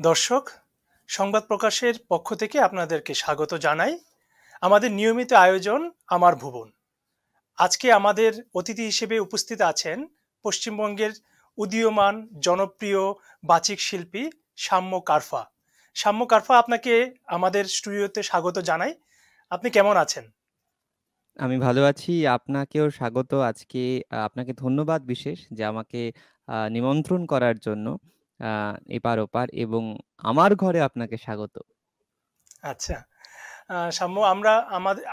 দর্শক, সংবাদ প্রকাশের পক্ষ থেকে আপনাদেরকে স্বাগত জানাই। আমাদের নিয়মিত আয়োজন আমার ভুবন। আজকে আমাদের অতিথি হিসেবে উপস্থিত আছেন পশ্চিমবঙ্গের উদীয়মান জনপ্রিয় বাচিক শিল্পী সাম্য কারফা। সাম্য কারফা, আপনাকে আমাদের স্টুডিওতে স্বাগত জানাই। আপনি কেমন আছেন? আমি ভালো আছি। আপনাকেও স্বাগত আজকে। আপনাকে ধন্যবাদ বিশেষ যে আমাকে নিমন্ত্রণ করার জন্য আ এপার-ওপার এবং আমার ঘরে আপনাকে স্বাগত। আচ্ছা। সাম্য, আমরা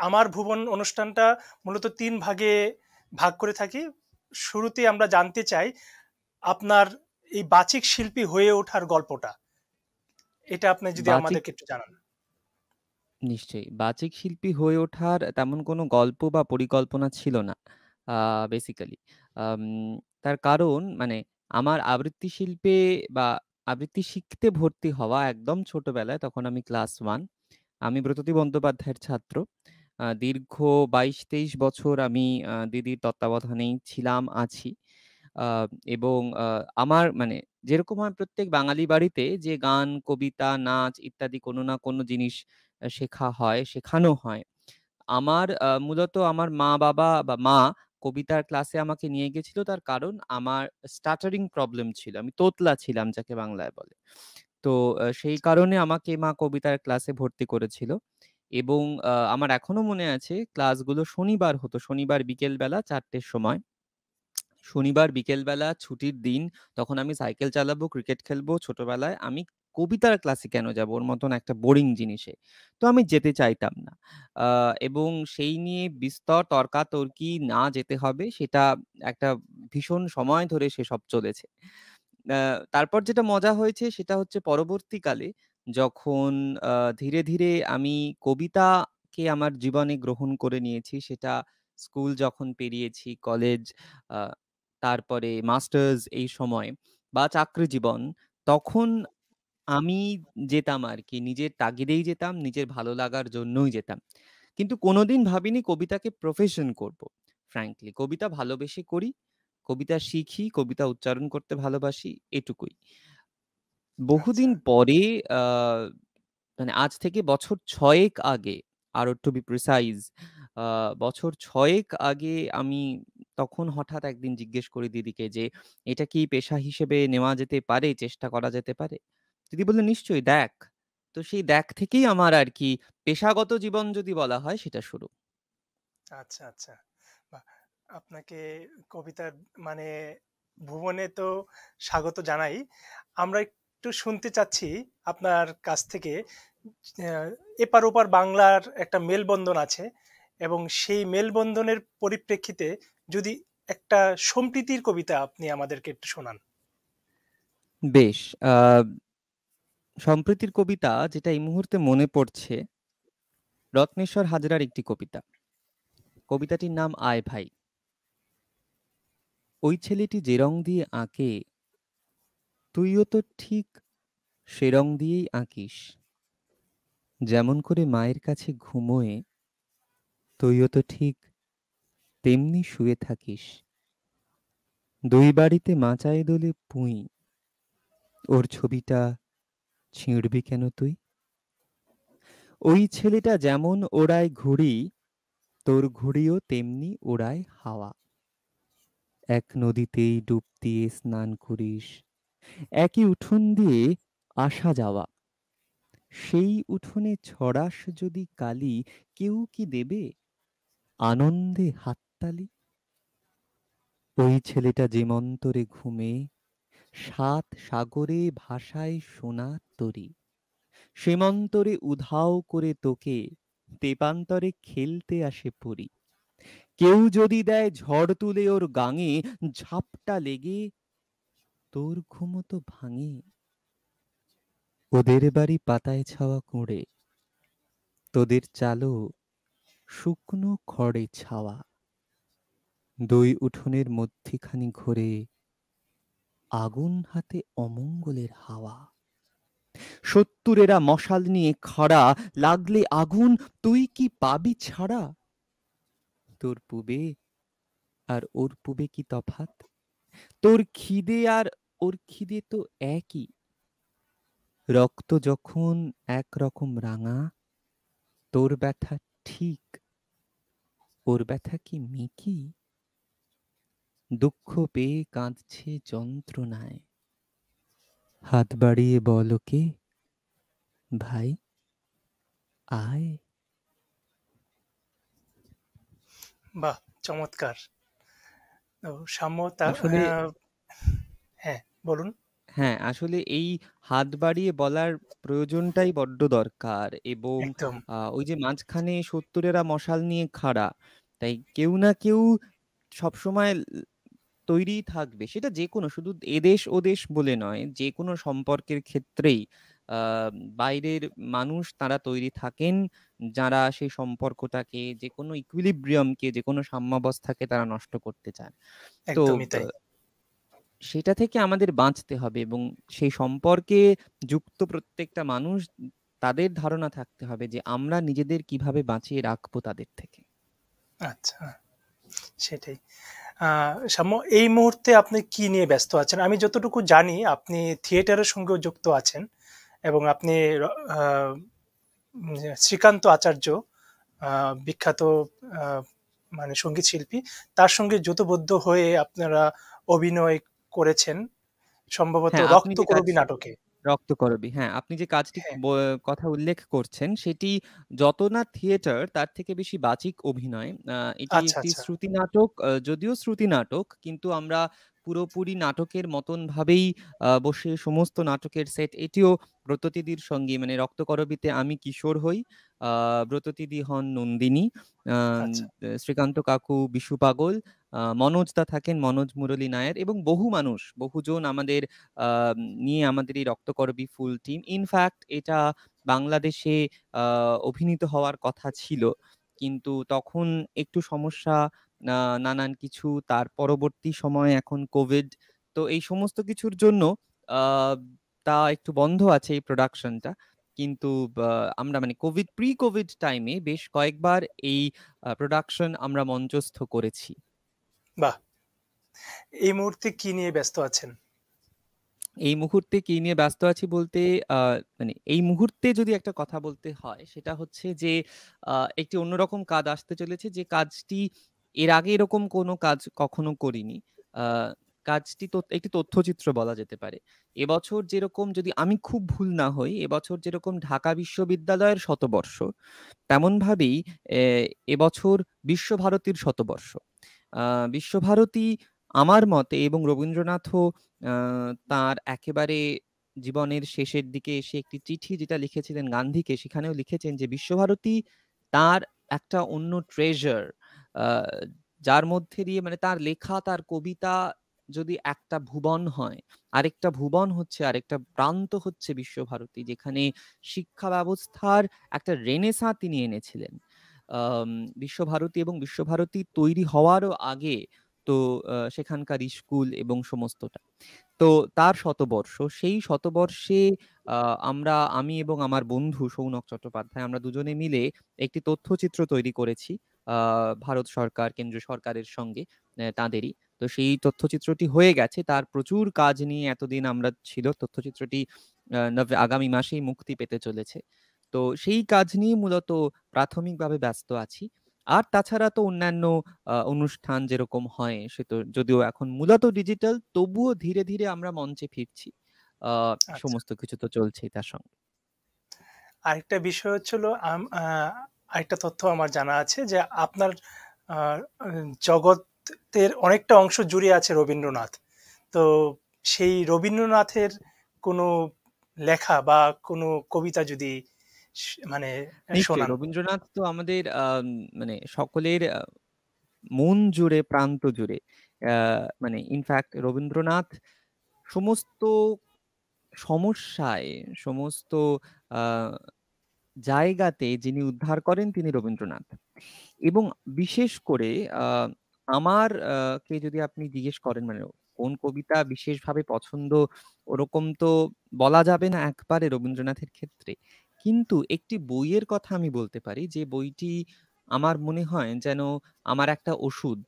আমার ভুবন অনুষ্ঠানটা মূলত ৩ ভাগে ভাগ করে থাকি। শুরুতেই আমরা জানতে চাই আপনার এই বাচিক শিল্পী হয়ে ওঠার গল্পটা। এটা আপনি যদি বাচিক আমাদেরকে একটু জানান। নিশ্চয়ই। বাচিক শিল্পী হয়ে ওঠার তেমন কোনো গল্প বা পরিকল্পনা ছিল না আ বেসিক্যালি। আম তার কারণ মানে আমার আবৃত্তি শিল্পে বা আবৃত্তি শিখতে ভর্তি হওয়া একদম ছোটবেলায়, তখন আমি ক্লাস 1। আমি ব্রততী বন্দ্যোপাধ্যায়ের ছাত্র। দীর্ঘ ২২-২৩ বছর আমি দিদির তত্ত্বাবধানেই ছিলাম, আছি। আ এবং আমার মানে যেরকম হয় প্রত্যেক বাঙালি বাড়িতে যে গান, কবিতা, নাচ ইত্যাদি কোনো না কোনো জিনিস শেখা হয়, শেখানো হয়। আমার মূলত আমার মা-বাবা বা মা কবিতার ক্লাসে আমাকে নিয়ে গেছিল, তার কারণ আমার স্টাটারিং প্রবলেম ছিল। আমি তোতলা ছিলাম যাকে বাংলায় বলে। তো সেই কারণে আমাকে মা কবিতার ক্লাসে ভর্তি করেছিল এবং আমার এখনো মনে আছে ক্লাসগুলো শনিবার হতো। শনিবার বিকেলবেলা ৪ টের সময়। শনিবার বিকেলবেলা ছুটির দিন, তখন আমি সাইকেল চালাবো, ক্রিকেট খেলবো ছোটবেলায়। আমি কবিতার ক্লাসে কেন যাবো? ওর মতন একটা বোরিং জিনিসে। তো আমি যেতে চাইতাম না। আ এবং সেই নিয়ে বিস্তর তর্কাতর্কি, না যেতে হবে সেটা একটা ভীষণ সময় ধরে সেসব চলেছে। আ তারপর যেটা মজা হয়েছে সেটা হচ্ছে পরবর্তীকালে যখন আ ধীরে, ধীরে আমি কবিতাকে আমার জীবনে গ্রহণ করে নিয়েছি, সেটা স্কুল যখন পেরিয়েছি, কলেজ, আ তারপরে মাস্টার্স এই সময় বা চাকরি জীবন, তখন আমি যেতাম আরকি। নিজের তাগিদেই যেতাম, নিজের ভালো লাগার জন্যই যেতাম। কিন্তু কোনোদিন ভাবিনি কবিতাকে প্রফেশন করব। ফ্র্যাঙ্কলি কবিতা ভালোবেসে করি, কবিতা শিখি, কবিতা উচ্চারণ করতে ভালোবাসি, এটুকুই। আচ্ছা, বহুদিন পরে আ মানে আজ থেকে বছর ৬ আগে, আরো টু বি প্রিসাইজ আ বছর ৬ আগে আমি তখন হঠাৎ একদিন জিজ্ঞেস করি দিদিকে যে, "এটা কি পেশা হিসেবে নেওয়া যেতে পারে? চেষ্টা করা যেতে পারে?" দিদি বললেন, "নিশ্চয়ই দেখ।" তো সেই দেখ থেকেই আমার আরকি পেশাগত জীবন যদি বলা হয় সেটা শুরু। আচ্ছা, আচ্ছা। বাহ! আপনাকে কবিতার মানে ভুবনে তো স্বাগত জানাই। আমরা একটু শুনতে চাচ্ছি আপনার কাছ থেকে, আ এপার-ওপার বাংলার একটা মেলবন্ধন আছে এবং সেই মেলবন্ধনের পরিপ্রেক্ষিতে যদি একটা সম্প্রীতির কবিতা আপনি আমাদেরকে একটু শোনান। বেশ, সম্প্রীতির কবিতা যেটা এই মুহূর্তে মনে পড়ছে, রত্নেশ্বর হাজরার একটি কবিতা। কবিতাটির নাম 'আয় ভাই'। ওই ছেলেটি যে রং দিয়ে আঁকে, তুইও তো ঠিক সে রং দিয়েই আঁকিস। যেমন করে মায়ের কাছে ঘুমোয়, তুইও তো ঠিক তেমনি শুয়ে থাকিস। দুই বাড়িতে মাচায় দোলে পুই, ওর ছবিটা ছিঁড়বি কেন তুই? ওই ছেলেটা যেমন ওড়ায় ঘুড়ি, তোর ঘুড়িও তেমনি ওড়ায় হাওয়া। এক নদীতেই ডুব দিয়ে স্নান করিস, একই উঠোন দিয়ে আসা যাওয়া। সেই উঠোনে ছড়াস যদি কালি, কেউ কি দেবে আনন্দে হাততালি? ওই ছেলেটা যেমন্তরে ঘুমে, সাত সাগরে ভাসায় সোনার তরী। সেমন্তরে উধাও করে তোকে, তেপান্তরে খেলতে আসে পরী। কেউ যদি দেয় ঝড় তুলে ওর গাঙে, ঝাপটা লেগে তোর ঘুমো তো ভাঙে। ওদের বাড়ি পাতায় ছাওয়া কুঁড়ে, তোদের চালও শুকনো খড়ে ছাওয়া। দুই উঠোনের মধ্যিখানি ঘোরে আগুন হাতে অমঙ্গলের হাওয়া। শত্তুরেরা মশাল নিয়ে খাড়া, লাগলে আগুন তুই কি পাবি ছাড়া? তোর পুবে আর ওর পুবে কি তফাৎ? তোর খিদে আর ওর খিদে তো একই। রক্ত যখন একরকম রাঙা, তোর ব্যথা ঠিক, ওর ব্যথা কি মিকি? দুঃখ পেয়ে কাঁদছে যন্ত্রণায়, হাত বাড়িয়ে বল ওকে, ভাই আয়। বাহ! চমৎকার। তো সাম্যতা আসলে হ্যাঁ, বলুন। হ্যাঁ, আসলে এই হাত বাড়িয়ে বলার প্রয়োজনটাই বড্ড দরকার এবং একদম, ওই যে মাঝখানে সত্তুরেরা মশাল নিয়ে খাড়া। তাই কেউ না কেউ সবসময় তৈরিই থাকবে। সেটা যেকোনো শুধু এদেশ ওদেশ বলে নয়, যেকোনো সম্পর্কের ক্ষেত্রেই আ বাইরের মানুষ তারা তৈরি থাকেন, যারা সেই সম্পর্কটাকে যেকোনো equilibrium কে যেকোনো সাম্যাবস্থাকে তারা নষ্ট করতে চান। তো একদমই তাই। সেটা থেকে আমাদের বাঁচতে হবে এবং সেই সম্পর্কে যুক্ত প্রত্যেকটা মানুষ তাদের ধারণা থাকতে হবে যে আমরা নিজেদের কিভাবে বাঁচিয়ে রাখবো তাদের থেকে। আচ্ছা, সেটাই। সাম্য এই মুহূর্তে আপনি কি নিয়ে ব্যস্ত আছেন? আমি যতটুকু জানি আপনি থিয়েটারের সঙ্গেও যুক্ত আছেন এবং আপনি র আ শ্রীকান্ত আচার্য বিখ্যাত আ মানে সঙ্গীত শিল্পী। তার সঙ্গে জোটবদ্ধ হয়ে আপনারা অভিনয় করেছেন সম্ভবত হ্যাঁ, আপনি যে 'রক্তকরবী' নাটকে। রক্তকরবী। হ্যাঁ, আপনি যে কাজটি হ্যাঁ, কথা উল্লেখ করছেন সেটি যত না থিয়েটার তার থেকে বেশি বাচিক অভিনয়। এটি আচ্ছা, একটি আচ্ছা, শ্রুতি নাটক, যদিও শ্রুতি নাটক কিন্তু আমরা পুরোপুরি নাটকের মতন ভাবেই বসে সমস্ত নাটকের সেট এটিও ব্রততীদির সঙ্গে মানে রক্তকরবীতে আমি কিশোর হই। আ ব্রততীদি হন নন্দিনী। আম আচ্ছা, শ্রীকান্ত কাকু বিশু পাগল, মনোজদা থাকেন মনোজ মুরলী নায়ার এবং বহু মানুষ, বহুজন আমাদের আ নিয়ে আমাদের এই রক্তকরবী ফুল টিম। ইনফ্যাক্ট এটা বাংলাদেশে আ অভিনীত হওয়ার কথা ছিল। কিন্তু তখন একটু সমস্যা, নানান কিছু তার পরবর্তী সময়ে এখন কোভিড। তো এই সমস্ত কিছুর জন্য আ তা একটু বন্ধ আছে এই প্রোডাকশনটা। কিন্তু বা আমরা মানে প্রি-কোভিড টাইমে বেশ কয়েকবার এই প্রোডাকশন আমরা মঞ্চস্থ করেছি। বাহ! এই মুহূর্তে কি নিয়ে ব্যস্ত আছেন? এই মুহূর্তে কি নিয়ে ব্যস্ত আছি বলতে আ মানে এই মুহূর্তে যদি একটা কথা বলতে হয় সেটা হচ্ছে যে একটি অন্যরকম কাজ আসতে চলেছে যে কাজটি এর আগে এরকম কোনো কাজ কখনো করিনি। আ কাজটি একটি তথ্যচিত্র বলা যেতে পারে। এবছর যেরকম যদি আমি খুব ভুল না হই, এবছর যেরকম ঢাকা বিশ্ববিদ্যালয়ের শতবর্ষ, তেমনভাবেই এ এবছর বিশ্বভারতীর শতবর্ষ। আ বিশ্বভারতী আমার মতে এবং রবীন্দ্রনাথও আ তাঁর একেবারে জীবনের শেষের দিকে এসে একটি চিঠি যেটা লিখেছিলেন গান্ধীকে, সেখানেও লিখেছেন যে বিশ্বভারতী তাঁর একটা অন্য ট্রেজার, আ যার মধ্যে দিয়ে মানে তাঁর লেখা, তার কবিতা যদি একটা ভুবন হয়, আরেকটা ভুবন হচ্ছে আরেকটা প্রান্ত হচ্ছে বিশ্বভারতী, যেখানে শিক্ষা ব্যবস্থার একটা রেনেসাঁ তিনি এনেছিলেন। আম বিশ্বভারতী এবং বিশ্বভারতী তৈরি হওয়ারও আগে তো সেখানকার স্কুল এবং সমস্তটা। তো তার শতবর্ষ। সেই শতবর্ষে আ আমি এবং আমার বন্ধু সৌনক চট্টোপাধ্যায় আমরা দুজনে মিলে একটি তথ্যচিত্র তৈরি করেছি। আ ভারত সরকার, কেন্দ্রীয় সরকারের সঙ্গে তাঁদেরই। তো সেই তথ্যচিত্রটি হয়ে গেছে। তার প্রচুর কাজ নিয়ে এতদিন আমরা ছিল। তথ্যচিত্রটি আগামী মাসেই মুক্তি পেতে চলেছে। তো সেই কাজ নিয়ে মূলত প্রাথমিকভাবে ব্যস্ত আছি। আর তাছাড়া তো অন্যান্য অনুষ্ঠান যেরকম হয় সে তো যদিও এখন মূলত ডিজিটাল তবুও ধীরে, ধীরে আমরা মঞ্চে ফিরছি। আ আচ্ছা। সমস্ত কিছু তো চলছেই তার সঙ্গে। আরেকটা বিষয় হচ্ছে হলো আরেকটা তথ্য আমার জানা আছে যে আপনার আ জগতের অনেকটা অংশ জুড়ে আছে রবীন্দ্রনাথ। তো সেই রবীন্দ্রনাথের কোনো লেখা বা কোনো কবিতা যদি মানে নিশ্চয়ই শোনান। রবীন্দ্রনাথ তো আমাদের মানে সকলের মন জুড়ে, প্রান্ত জুড়ে। আ মানে ইনফ্যাক্ট রবীন্দ্রনাথ সমস্ত সমস্যায়, সমস্ত আ জায়গাতে যিনি উদ্ধার করেন তিনি রবীন্দ্রনাথ। এবং বিশেষ করে আ আমার কে যদি আপনি জিজ্ঞেস করেন মানে কোন কবিতা বিশেষভাবে পছন্দ ওরকম তো বলা যাবে না একবারে রবীন্দ্রনাথের ক্ষেত্রে। কিন্তু একটি বইয়ের কথা আমি বলতে পারি যে বইটি আমার মনে হয় যেন আমার একটা ওষুধ।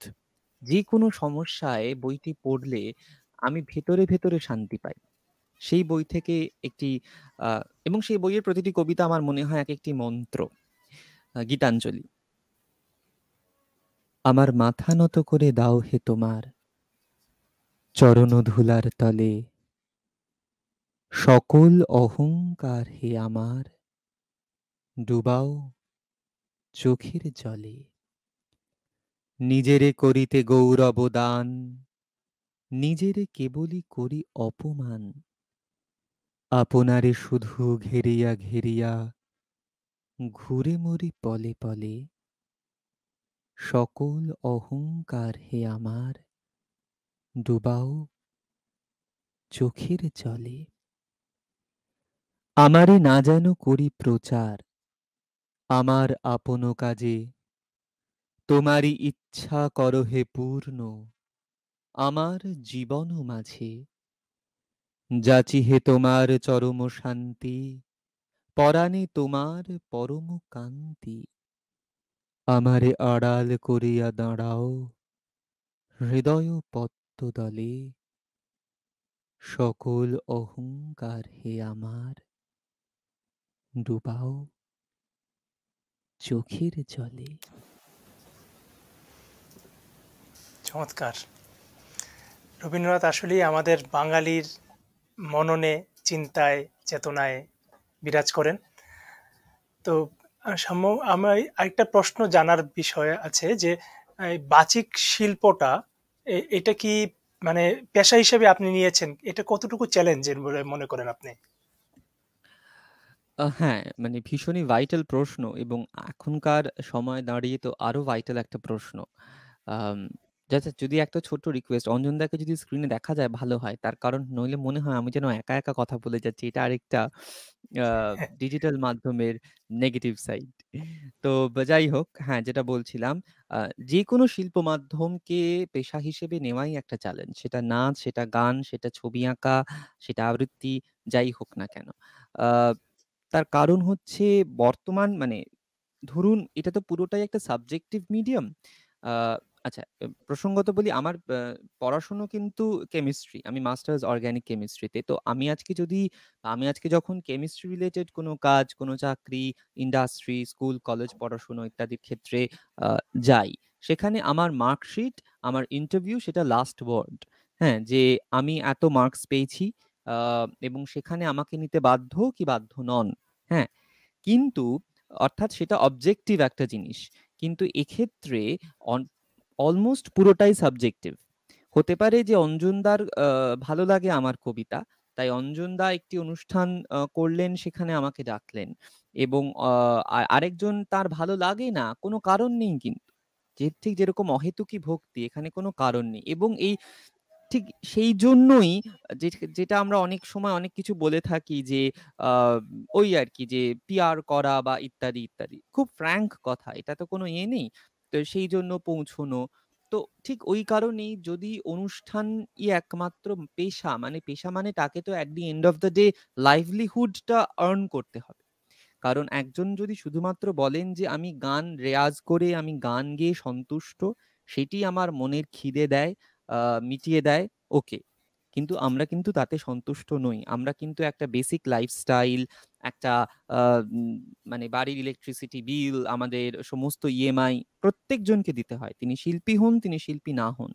যেকোনো সমস্যায় বইটি পড়লে আমি ভেতরে, ভেতরে শান্তি পাই। সেই বই থেকে একটি এবং সেই বইয়ের প্রতিটি কবিতা আমার মনে হয় এক একটি মন্ত্র। গীতাঞ্জলি। আমার মাথা নত করে দাও হে তোমার চরণধূলার তলে, সকল অহংকার হে আমার ডুবাও চোখের জলে। নিজেরে করিতে গৌরব দান, নিজেরে কেবলই করি অপমান। আপনারে শুধু ঘেরিয়া ঘেরিয়া ঘুরে মরি পলে পলে, সকল অহংকার হে আমার ডুবাও চোখের জলে। আমারে না যেন করি প্রচার আমার আপন কাজে, তোমারই ইচ্ছা কর হে পূর্ণ আমার জীবন মাঝে। যাচি হে তোমার চরম শান্তি, পরাণে তোমার পরম কান্তি। আমারে আড়াল করিয়া দাঁড়াও হৃদয় পদ্মদলে, সকল অহংকার হে আমার ডুবাও চোখের জলে। চমৎকার! রবীন্দ্রনাথ আসলেই আমাদের বাঙালির মননে, চিন্তায়, চেতনায় বিরাজ করেন। তো আমার আরেকটা প্রশ্ন জানার বিষয় আছে যে এই বাচিক শিল্পটা এটা কি মানে পেশা হিসেবে আপনি নিয়েছেন? এটা কতটুকু চ্যালেঞ্জের বলে মনে করেন আপনি? হ্যাঁ, মানে ভীষণই ভাইটাল প্রশ্ন এবং এখনকার সময়ে দাঁড়িয়ে তো আরো ভাইটাল একটা প্রশ্ন। আম আচ্ছা, যদি একটা ছোট্ট রিকোয়েস্ট, অঞ্জনদাকে যদি স্ক্রিনে দেখা যায় ভালো হয়। তার কারণ নইলে মনে হয় আমি যেন একা, একা কথা বলে যাচ্ছি। এটা আরেকটা আ ডিজিটাল মাধ্যমের নেগেটিভ সাইড। তো যাই হোক, হ্যাঁ, যেটা বলছিলাম, আ যেকোনো শিল্প মাধ্যমকে পেশা হিসেবে নেওয়াই একটা চ্যালেঞ্জ। সেটা নাচ, সেটা গান, সেটা ছবি আঁকা, সেটা আবৃত্তি, যাই হোক না কেন। আ তার কারণ হচ্ছে বর্তমান মানে ধরুন এটা তো পুরোটাই একটা সাবজেক্টিভ মিডিয়াম। আ আচ্ছা, প্রসঙ্গত বলি আমার পড়াশোনা কিন্তু কেমিস্ট্রি। আমি মাস্টার্স অর্গানিক কেমিস্ট্রিতে। তো আমি আজকে যখন কেমিস্ট্রি রিলেটেড কোনো কাজ, কোনো চাকরি, ইন্ডাস্ট্রি, স্কুল, কলেজ পড়াশোনা ইত্যাদির ক্ষেত্রে আ যাই, সেখানে আমার মার্কশিট, আমার ইন্টারভিউ সেটা লাস্ট ওয়ার্ড। হ্যাঁ? যে আমি এত মার্কস পেয়েছি আ এবং সেখানে আমাকে নিতে বাধ্য কি বাধ্য নন। হ্যাঁ? কিন্তু অর্থাৎ সেটা অবজেক্টিভ একটা জিনিস। কিন্তু এক্ষেত্রে অন অলমোস্ট পুরোটাই সাবজেক্টিভ। হতে পারে যে অঞ্জনদার ভালো লাগে আমার কবিতা। তাই অঞ্জনদা একটি অনুষ্ঠান করলেন, সেখানে আমাকে ডাকলেন। এবং আরেকজন তার ভালো লাগে না, কোনো কারণ নেই কিন্তু। ঠিক যেরকম অহেতুকী ভক্তি, এখানে কোনো কারণ নেই। এবং এই ঠিক সেইজন্যই যেটা আমরা অনেক সময় অনেক কিছু বলে থাকি যে আ ওই আরকি যে পিআর করা বা ইত্যাদি, ইত্যাদি। খুব ফ্র্যাঙ্ক কথা। এটা তো কোনো ইয়ে নেই। তো সেইজন্য পৌঁছনো। তো ঠিক ওই কারণেই যদি অনুষ্ঠানই একমাত্র পেশা মানে তাকে তো at the end of the day livelihood টা earn করতে হবে। কারণ একজন যদি শুধুমাত্র বলেন যে আমি গান রেয়াজ করে আমি গান গেয়ে সন্তুষ্ট, সেটি আমার মনের খিদে দেয়, আ মিটিয়ে দেয়, ওকে। কিন্তু আমরা কিন্তু তাতে সন্তুষ্ট নই। আমরা কিন্তু একটা বেসিক লাইফস্টাইল, একটা আ উম মানে বাড়ির ইলেকট্রিসিটি বিল, আমাদের সমস্ত ইএমআই প্রত্যেকজনকে দিতে হয়। তিনি শিল্পী হন, তিনি শিল্পী না হন।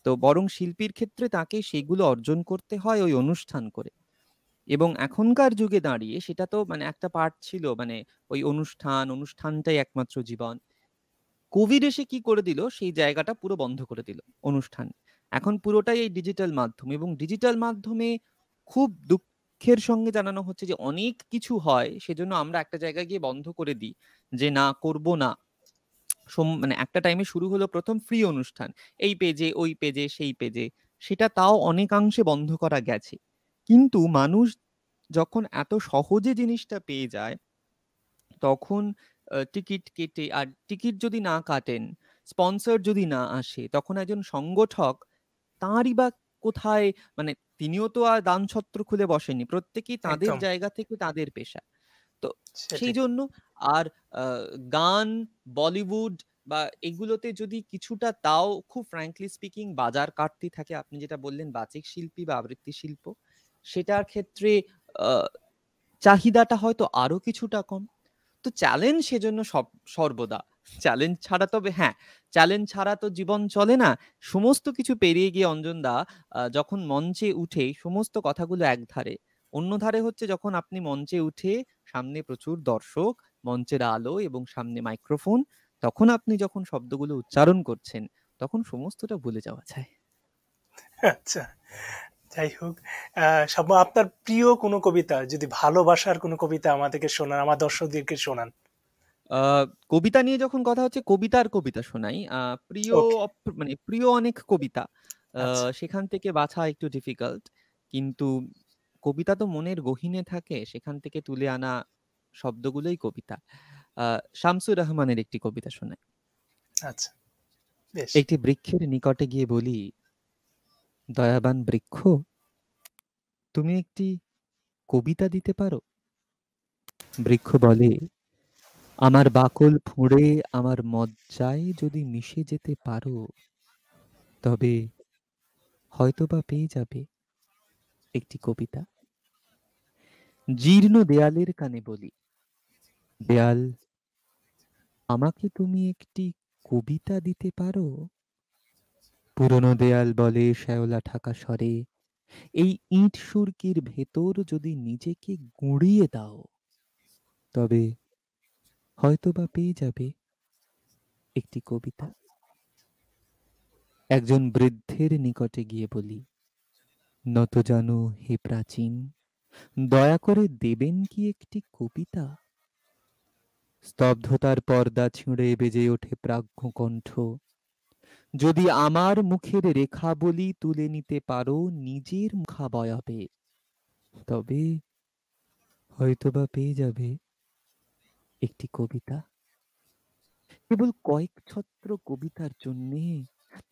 তো বরং শিল্পীর ক্ষেত্রে তাকে সেগুলো অর্জন করতে হয় ওই অনুষ্ঠান করে। এবং এখনকার যুগে দাঁড়িয়ে সেটা তো মানে একটা পার্ট ছিল, মানে ওই অনুষ্ঠানটাই একমাত্র জীবন। কোভিড এসে কি করে দিল, সেই জায়গাটা পুরো বন্ধ করে দিল অনুষ্ঠান। এখন পুরোটাই এই ডিজিটাল মাধ্যম এবং ডিজিটাল মাধ্যমে খুব দুঃখের সঙ্গে জানানো হচ্ছে যে অনেক কিছু হয়, সেজন্য আমরা একটা জায়গায় গিয়ে বন্ধ করে দিই যে না করব না। মানে একটা টাইমে শুরু হলো ১ম ফ্রি অনুষ্ঠান। এই পেজে, ওই পেজে, সেই পেজে। সেটা তাও অনেকাংশে বন্ধ করা গেছে। কিন্তু মানুষ যখন এত সহজে জিনিসটা পেয়ে যায়, তখন টিকিট কেটে, আর টিকিট যদি না কাটেন, স্পন্সর যদি না আসে, তখন একজন সংগঠক তাঁরই বা কোথায়, মানে তিনিও তো আর দানছত্র খুলে বসেননি। প্রত্যেকেই তাদের একদম জায়গা থেকে তাদের পেশা। তো সেটাই। সেইজন্য আর আ গান, বলিউড বা এগুলোতে যদি কিছুটা তাও খুব ফ্র্যাঙ্কলি স্পিকিং বাজার কাটতি থাকে, আপনি যেটা বললেন বাচিক শিল্পী বা আবৃত্তি শিল্প, সেটার ক্ষেত্রে আ চাহিদাটা হয়তো আরো কিছুটা কম। তো চ্যালেঞ্জ সেজন্য সর্বদা। চ্যালেঞ্জ ছাড়া তবে হ্যাঁ, চ্যালেঞ্জ ছাড়া তো জীবন চলে না। সমস্ত কিছু পেরিয়ে গিয়ে অঞ্জনদা যখন মঞ্চে উঠে সমস্ত কথাগুলো একধারে। অন্য ধারে হচ্ছে যখন আপনি মঞ্চে উঠে সামনে প্রচুর দর্শক, মঞ্চের আলো এবং সামনে মাইক্রোফোন, তখন আপনি যখন শব্দগুলো উচ্চারণ করছেন, তখন সমস্তটা ভুলে যাওয়া যায়। আচ্ছা, যাই হোক। শাম্য, আপনার প্রিয় কোনো কবিতা, যদি ভালোবাসার কোনো কবিতা আমাদেরকে শোনান, আমার দর্শকদেরকে শোনান। আ কবিতা নিয়ে যখন কথা হচ্ছে কবিতার কবিতা শোনাই। প্রিয় ওকে। মানে প্রিয় অনেক কবিতা। আ আচ্ছা। সেখান থেকে বাছা একটু ডিফিকাল্ট। কিন্তু কবিতা তো মনের গহীনে থাকে, সেখান থেকে তুলে আনা শব্দগুলোই কবিতা। আ শামসুর রাহমানের একটি কবিতা শোনাই। আচ্ছা, বেশ। একটি বৃক্ষের নিকটে গিয়ে বলি, "দয়াবান বৃক্ষ, তুমি একটি কবিতা দিতে পারো?" বৃক্ষ বলে, "আমার বাকল ফুঁড়ে আমার মজ্জায় যদি মিশে যেতে পারো, তবে হয়তোবা পেয়ে যাবে একটি কবিতা।" জীর্ণ দেয়ালের কানে বলি, "দেয়াল, আমাকে তুমি একটি কবিতা দিতে পারো?" পুরনো দেয়াল বলে শ্যাওলা ঠাকা স্বরে, "এই ইট সুরকির ভেতর যদি নিজেকে গুঁড়িয়ে দাও, তবে হয়তোবা পেয়ে যাবে একটি কবিতা।" একজন বৃদ্ধের নিকটে গিয়ে বলি, "নত জানু হে প্রাচীন, দয়া করে দেবেন কি একটি কবিতা?" স্তব্ধতার পর্দা ছিঁড়ে বেজে ওঠে প্রাজ্ঞ কণ্ঠ, "যদি আমার মুখের রেখাবলি তুলে নিতে পারো নিজের মুখাবয়বে, তবে হয়তোবা পেয়ে যাবে একটি কবিতা।" কেবল কয়েক ছত্র কবিতার জন্যে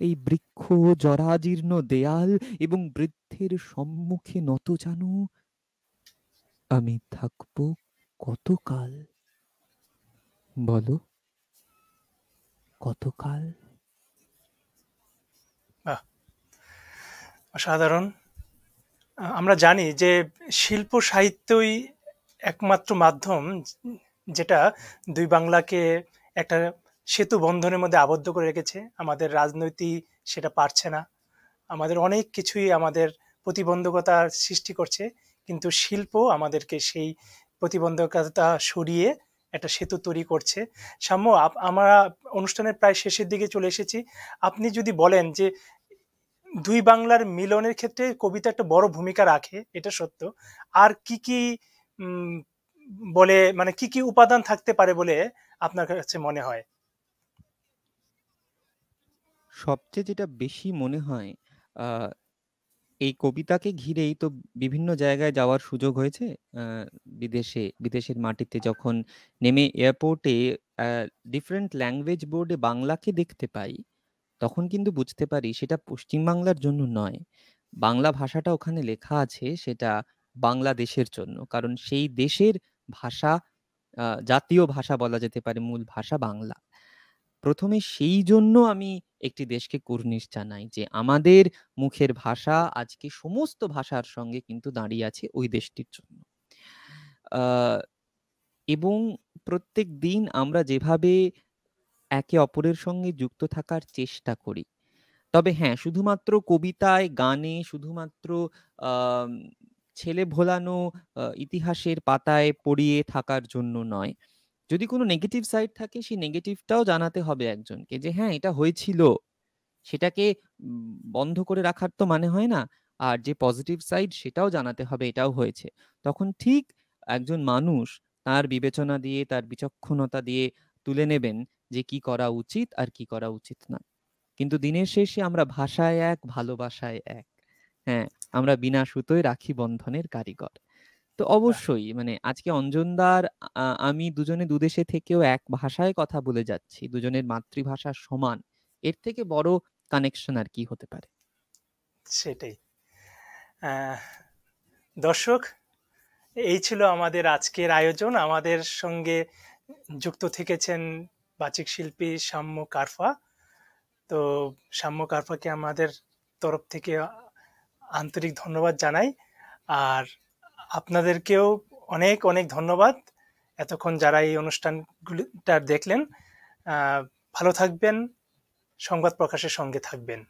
এই বৃক্ষ, জরাজীর্ণ দেয়াল এবং বৃদ্ধের সম্মুখে নত জানু আমি থাকবো কতকাল, বলো কতকাল? বাহ! অসাধারণ। আমরা জানি যে শিল্প সাহিত্যই একমাত্র মাধ্যম যেটা ২ বাংলাকে একটা সেতু বন্ধনের মধ্যে আবদ্ধ করে রেখেছে। আমাদের রাজনৈতিক সেটা পারছে না। আমাদের অনেক কিছুই আমাদের প্রতিবন্ধকতার সৃষ্টি করছে। কিন্তু শিল্প আমাদেরকে সেই প্রতিবন্ধকতা সরিয়ে একটা সেতু তৈরি করছে। সাম্য, আমরা অনুষ্ঠানের প্রায় শেষের দিকে চলে এসেছি। আপনি যদি বলেন যে ২ বাংলার মিলনের ক্ষেত্রে কবিতা একটা বড় ভূমিকা রাখে, এটা সত্য। আর কি উম বলে মানে কি উপাদান থাকতে পারে বলে আপনার কাছে মনে হয়? সবচেয়ে যেটা বেশি মনে হয়, আ এই কবিতাকে ঘিরেই তো বিভিন্ন জায়গায় যাওয়ার সুযোগ হয়েছে। আ বিদেশের মাটিতে যখন নেমে এয়ারপোর্টে আ ডিফারেন্ট ল্যাঙ্গুয়েজ বোর্ডে বাংলাকে দেখতে পাই, তখন কিন্তু বুঝতে পারি সেটা পশ্চিম বাংলার জন্য নয়। বাংলা ভাষাটা ওখানে লেখা আছে সেটা বাংলাদেশের জন্য। কারণ সেই দেশের ভাষা, জাতীয় ভাষা বলা যেতে পারে, মূল ভাষা বাংলা। ১ম এ সেইজন্য আমি একটি দেশকে কুর্নিশ জানাই যে আমাদের মুখের ভাষা আজকে সমস্ত ভাষার সঙ্গে কিন্তু দাঁড়িয়ে আছে ওই দেশটির জন্য। আ এবং প্রত্যেকদিন আমরা যেভাবে একে অপরের সঙ্গে যুক্ত থাকার চেষ্টা করি। তবে হ্যাঁ, শুধুমাত্র কবিতায়, গানে, শুধুমাত্র আম ছেলে ভোলানো ইতিহাসের পাতায় পড়িয়ে থাকার জন্য নয়। যদি কোনো নেগেটিভ সাইড থাকে সেই নেগেটিভটাও জানাতে হবে একজনকে যে হ্যাঁ, এটা হয়েছিল। সেটাকে বন্ধ করে রাখার তো মানে হয় না। আর যে পজিটিভ সাইড সেটাও জানাতে হবে এটাও হয়েছে। তখন ঠিক একজন মানুষ তার বিবেচনা দিয়ে, তার বিচক্ষণতা দিয়ে তুলে নেবেন যে কি করা উচিত আর কি করা উচিত না। কিন্তু দিনের শেষে আমরা ভাষায় এক, ভালোবাসায় এক। হ্যাঁ, আমরা বিনা সুতোয় রাখি বন্ধনের কারিগর। তো বাহ! অবশ্যই মানে আজকে অঞ্জনদার, আমি দুজনে দুদেশে থেকেও এক ভাষায় কথা বলে যাচ্ছি। দুজনের মাতৃভাষা সমান। এর থেকে বড় কানেকশন আর কি হতে পারে? সেটাই। আহ দর্শক, এই ছিল আমাদের আজকের আয়োজন। আমাদের সঙ্গে যুক্ত থেকেছেন বাচিক শিল্পী সাম্য কারফা। তো সাম্য কারফাকে আমাদের তরফ থেকে আন্তরিক ধন্যবাদ জানাই। আর আপনাদেরকেও অনেক অনেক ধন্যবাদ এতক্ষণ যারা এই অনুষ্ঠানগুলিটা দেখলেন। ভালো থাকবেন, সংবাদ প্রকাশের সঙ্গে থাকবেন।